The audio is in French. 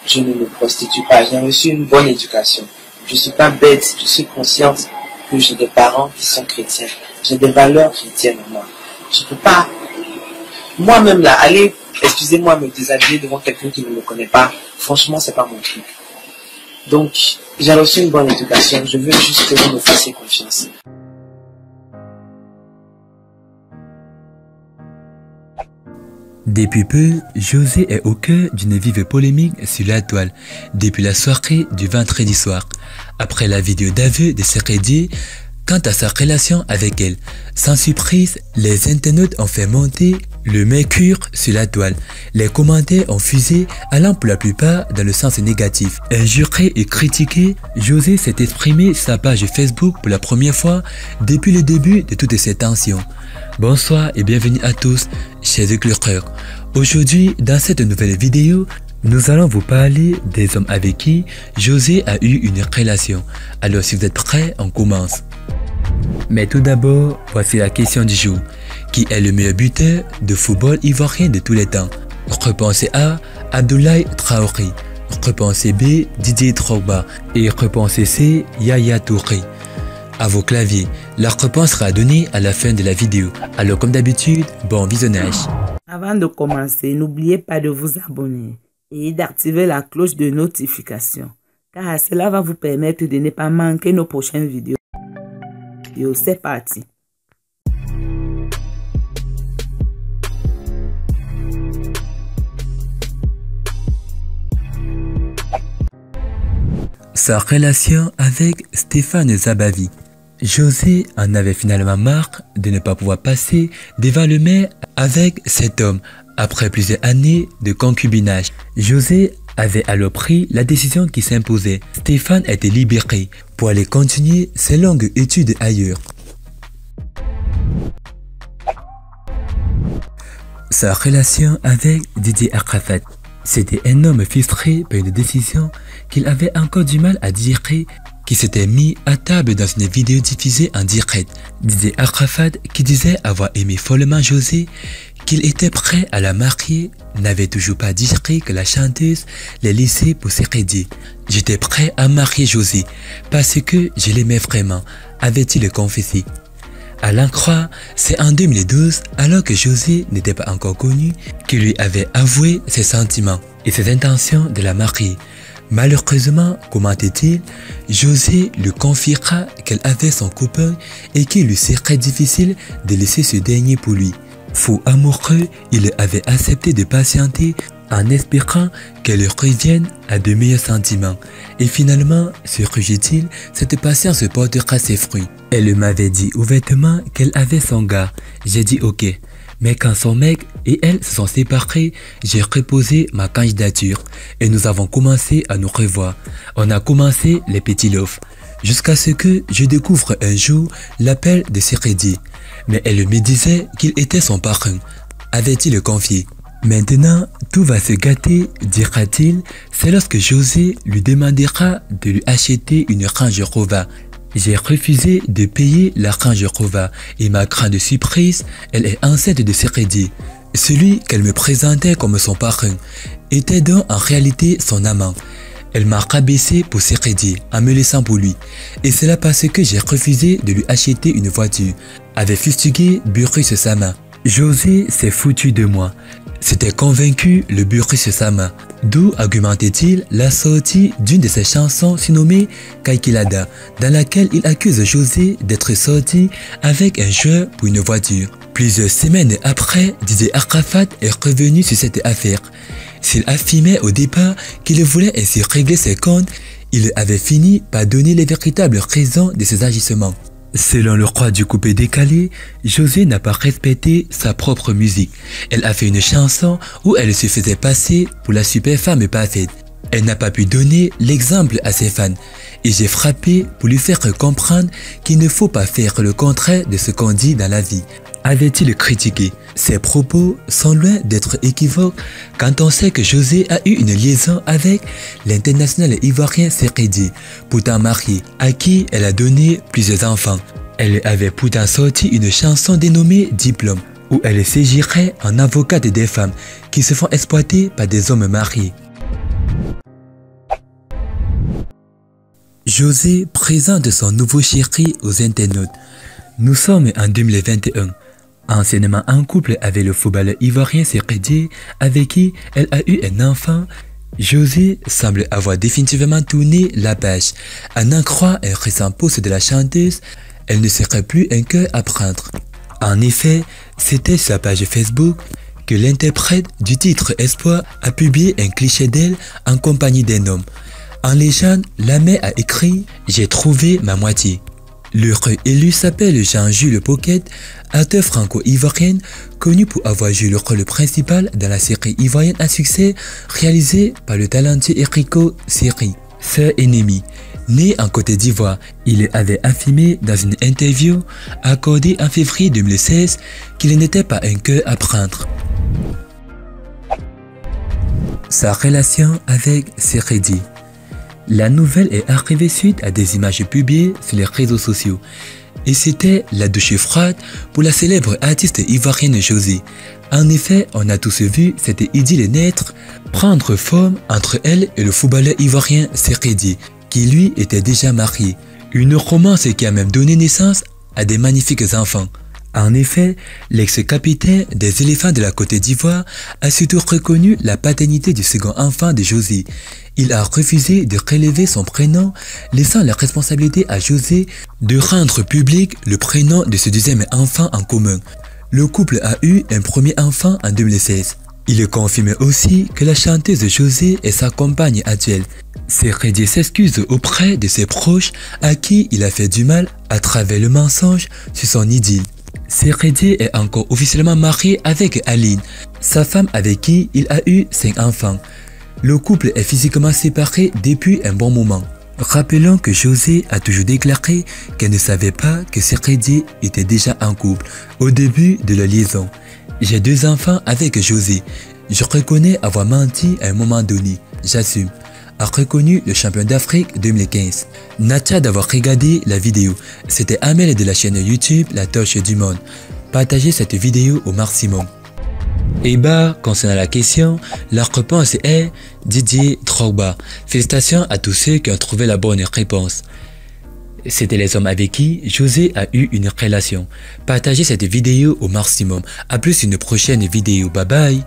je ne me prostitue pas. J'ai reçu une bonne éducation. Je suis pas bête, je suis consciente que j'ai des parents qui sont chrétiens. J'ai des valeurs chrétiennes en moi. Je peux pas, moi-même là, aller, excusez-moi, me déshabiller devant quelqu'un qui ne me connaît pas. Franchement, c'est pas mon truc. Donc, j'ai reçu une bonne éducation. Je veux juste que vous me fassiez confiance. Depuis peu, José est au cœur d'une vive polémique sur la toile, depuis la soirée du vendredi soir, après la vidéo d'aveu de Seredji quant à sa relation avec elle. Sans surprise, les internautes ont fait monter le mercure sur la toile. Les commentaires ont fusé, allant pour la plupart dans le sens négatif. Injuré et critiqué, José s'est exprimé sur sa page Facebook pour la première fois depuis le début de toutes ces tensions. Bonsoir et bienvenue à tous, chers éclaireurs. Aujourd'hui, dans cette nouvelle vidéo, nous allons vous parler des hommes avec qui José a eu une relation. Alors si vous êtes prêts, on commence. Mais tout d'abord, voici la question du jour. Qui est le meilleur buteur de football ivoirien de tous les temps? Réponse A, Abdoulaye Traoré. Réponse B, Didier Drogba. Et réponse C, Yaya Touré. À vos claviers, la réponse sera donnée à la fin de la vidéo. Alors comme d'habitude, bon visionnage. Avant de commencer, n'oubliez pas de vous abonner et d'activer la cloche de notification, car cela va vous permettre de ne pas manquer nos prochaines vidéos. C'est parti. Sa relation avec Stéphane Zabavi. José en avait finalement marre de ne pas pouvoir passer devant le maire avec cet homme après plusieurs années de concubinage. José avait alors pris la décision qui s'imposait. Stéphane était libéré pour aller continuer ses longues études ailleurs. Sa relation avec Didier Arafat. C'était un homme frustré par une décision qu'il avait encore du mal à digérer, qui s'était mis à table dans une vidéo diffusée en direct. Didier Arafat, qui disait avoir aimé follement José, qu'il était prêt à la marier, n'avait toujours pas digéré que la chanteuse l'ait laissé pour Seredji. J'étais prêt à marier José parce que je l'aimais vraiment, avait-il confessé. À l'en croire, c'est en 2012, alors que José n'était pas encore connu, qu'il lui avait avoué ses sentiments et ses intentions de la marier. Malheureusement, commentait-il, José lui confiera qu'elle avait son copain et qu'il lui serait difficile de laisser ce dernier pour lui. Fou amoureux, il avait accepté de patienter en espérant qu'elle revienne à de meilleurs sentiments. Et finalement, surgit-il, cette patience portera ses fruits. Elle m'avait dit ouvertement qu'elle avait son gars. J'ai dit ok. Mais quand son mec et elle se sont séparés, j'ai reposé ma candidature et nous avons commencé à nous revoir. On a commencé les petits loves. Jusqu'à ce que je découvre un jour l'appel de Seredji. Mais elle me disait qu'il était son parrain, avait-il confié. Maintenant, tout va se gâter, dira-t-il, c'est lorsque José lui demandera de lui acheter une Range Rover. J'ai refusé de payer la Range Rover et ma grande surprise, elle est enceinte de Seredji. Celui qu'elle me présentait comme son parrain était donc en réalité son amant. Elle m'a rabaissé pour Seredji en me laissant pour lui. Et cela parce que j'ai refusé de lui acheter une voiture, avait fustigé Burrus Sama. José s'est foutu de moi. S'était convaincu le Burrus Sama. D'où argumentait-il la sortie d'une de ses chansons surnommée Kaikilada, dans laquelle il accuse José d'être sorti avec un joueur pour une voiture. Plusieurs semaines après, Didier Arafat est revenu sur cette affaire. S'il affirmait au départ qu'il voulait ainsi régler ses comptes, il avait fini par donner les véritables raisons de ses agissements. Selon le roi du coupé décalé, José n'a pas respecté sa propre musique. Elle a fait une chanson où elle se faisait passer pour la super femme parfaite. Elle n'a pas pu donner l'exemple à ses fans. Et j'ai frappé pour lui faire comprendre qu'il ne faut pas faire le contraire de ce qu'on dit dans la vie, avait-il critiqué. Ses propos sont loin d'être équivoques quand on sait que José a eu une liaison avec l'international ivoirien Seredji, pourtant marié, à qui elle a donné plusieurs enfants. Elle avait pourtant sorti une chanson dénommée Diplôme, où elle s'agirait en avocate des femmes qui se font exploiter par des hommes mariés. José présente son nouveau chéri aux internautes. Nous sommes en 2021. Anciennement en couple avec le footballeur ivoirien Sekhedi, avec qui elle a eu un enfant, José semble avoir définitivement tourné la page. En en croire un récent post de la chanteuse, elle ne serait plus un cœur à prendre. En effet, c'était sur sa page Facebook que l'interprète du titre Espoir a publié un cliché d'elle en compagnie d'un homme. En légende, la mère a écrit « J'ai trouvé ma moitié ». L'heureux élu s'appelle Jean-Jules Poquet, acteur franco-ivoirien connu pour avoir joué le rôle principal dans la série ivoirienne à succès réalisée par le talentueux Enrico Seri, Sœur ennemie. Né en Côte d'Ivoire, il avait affirmé dans une interview accordée en février 2016 qu'il n'était pas un cœur à prendre. Sa relation avec Sekhedi. La nouvelle est arrivée suite à des images publiées sur les réseaux sociaux. Et c'était la douche froide pour la célèbre artiste ivoirienne José. En effet, on a tous vu cette idylle naître, prendre forme entre elle et le footballeur ivoirien Sekhedi, qui lui était déjà marié. Une romance qui a même donné naissance à des magnifiques enfants. En effet, l'ex-capitaine des éléphants de la Côte d'Ivoire a surtout reconnu la paternité du second enfant de José. Il a refusé de relever son prénom, laissant la responsabilité à José de rendre public le prénom de ce deuxième enfant en commun. Le couple a eu un premier enfant en 2016. Il confirme aussi que la chanteuse José est sa compagne actuelle. Sekhedi s'excuse auprès de ses proches à qui il a fait du mal à travers le mensonge sur son idylle. Sekhedi est encore officiellement marié avec Aline, sa femme avec qui il a eu 5 enfants. Le couple est physiquement séparé depuis un bon moment. Rappelons que José a toujours déclaré qu'elle ne savait pas que Sekhedi était déjà en couple au début de la liaison. J'ai 2 enfants avec José. Je reconnais avoir menti à un moment donné. J'assume, a reconnu le champion d'Afrique 2015. Natcha d'avoir regardé la vidéo. C'était Amel de la chaîne YouTube La Torche du Monde. Partagez cette vidéo au maximum. Et concernant la question, la réponse est Didier Drogba. Félicitations à tous ceux qui ont trouvé la bonne réponse. C'était les hommes avec qui José a eu une relation. Partagez cette vidéo au maximum. A plus une prochaine vidéo. Bye bye.